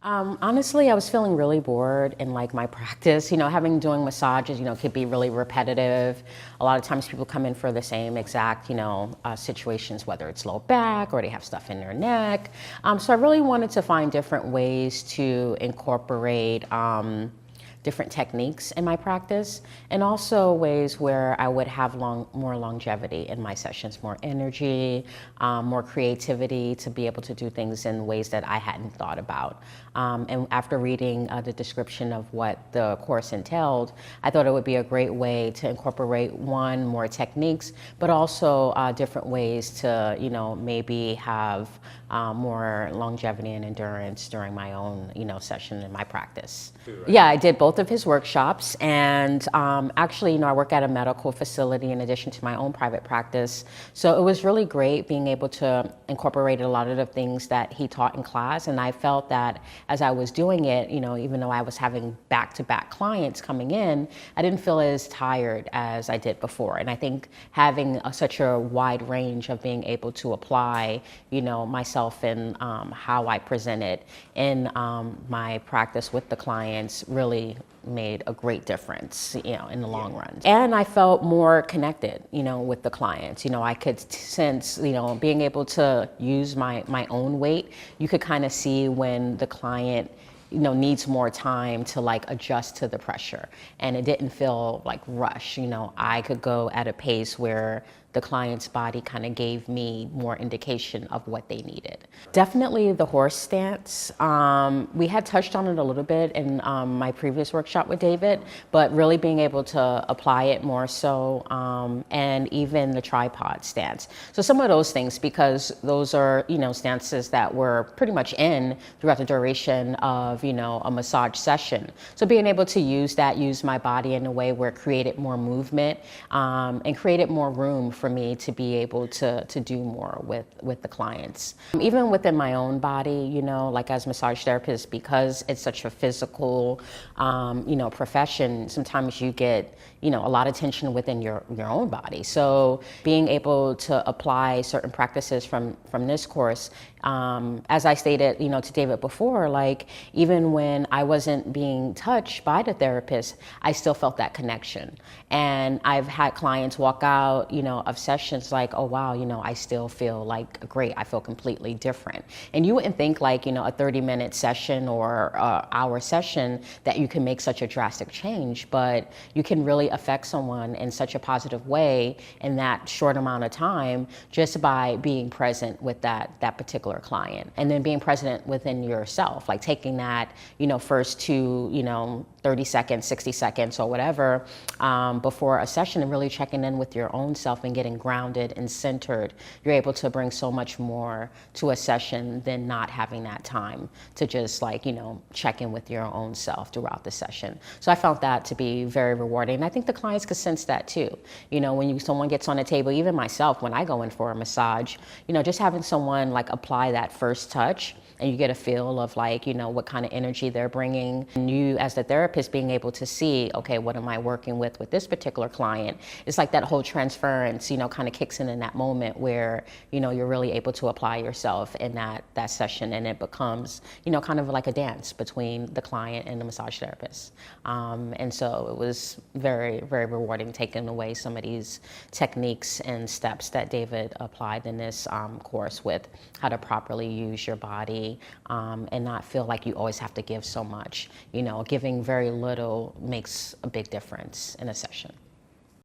Honestly, I was feeling really bored in like my practice. Having doing massages, could be really repetitive. A lot of times people come in for the same exact, situations, whether it's low back or they have stuff in their neck. So I really wanted to find different ways to incorporate different techniques in my practice, and also ways where I would have more longevity in my sessions, more energy, more creativity to be able to do things in ways that I hadn't thought about. And after reading the description of what the course entailed, I thought it would be a great way to incorporate more techniques, but also different ways to, maybe have more longevity and endurance during my own, session in my practice. Right. Yeah, I did both of his workshops, and actually, I work at a medical facility in addition to my own private practice. So it was really great being able to incorporate a lot of the things that he taught in class, and I felt that as I was doing it, even though I was having back-to-back clients coming in, I didn't feel as tired as I did before. And I think having such a wide range of being able to apply, myself and how I present it in my practice with the clients really made a great difference, in the long run. And I felt more connected, with the clients. I could sense, being able to use my own weight, you could kind of see when the client needs more time to like adjust to the pressure. And it didn't feel like rush. I could go at a pace where the client's body kind of gave me more indication of what they needed. Definitely the horse stance. We had touched on it a little bit in my previous workshop with David, but really being able to apply it more so, and even the tripod stance. So some of those things, because those are, stances that were pretty much in throughout the duration of, a massage session. So being able to use my body in a way where it created more movement, and created more room for me to be able to do more with the clients. Even within my own body, like as massage therapist, because it's such a physical, profession, sometimes you get, a lot of tension within your own body. So being able to apply certain practices from this course, as I stated, to David before, like even when I wasn't being touched by the therapist, I still felt that connection. And I've had clients walk out, of sessions like, oh wow, I still feel like great. I feel completely different. And you wouldn't think like, a 30-minute session or hour session that you can make such a drastic change, but you can really affect someone in such a positive way in that short amount of time just by being present with that particular client. And then being present within yourself, like taking that, first to, 30 seconds, 60 seconds or whatever, before a session, and really checking in with your own self and getting grounded and centered. You're able to bring so much more to a session than not having that time to just like, check in with your own self throughout the session. So I found that to be very rewarding. And I think the clients could sense that too. When someone gets on the table, even myself, when I go in for a massage, just having someone like apply that first touch, and you get a feel of like, what kind of energy they're bringing. And you as the therapist being able to see, okay, what am I working with this particular client? It's like that whole transference, kind of kicks in that moment where, you're really able to apply yourself in that session, and it becomes, kind of like a dance between the client and the massage therapist. And so it was very, very rewarding taking away some of these techniques and steps that David applied in this course with how to properly use your body, and not feel like you always have to give so much. Giving very little makes a big difference in a session.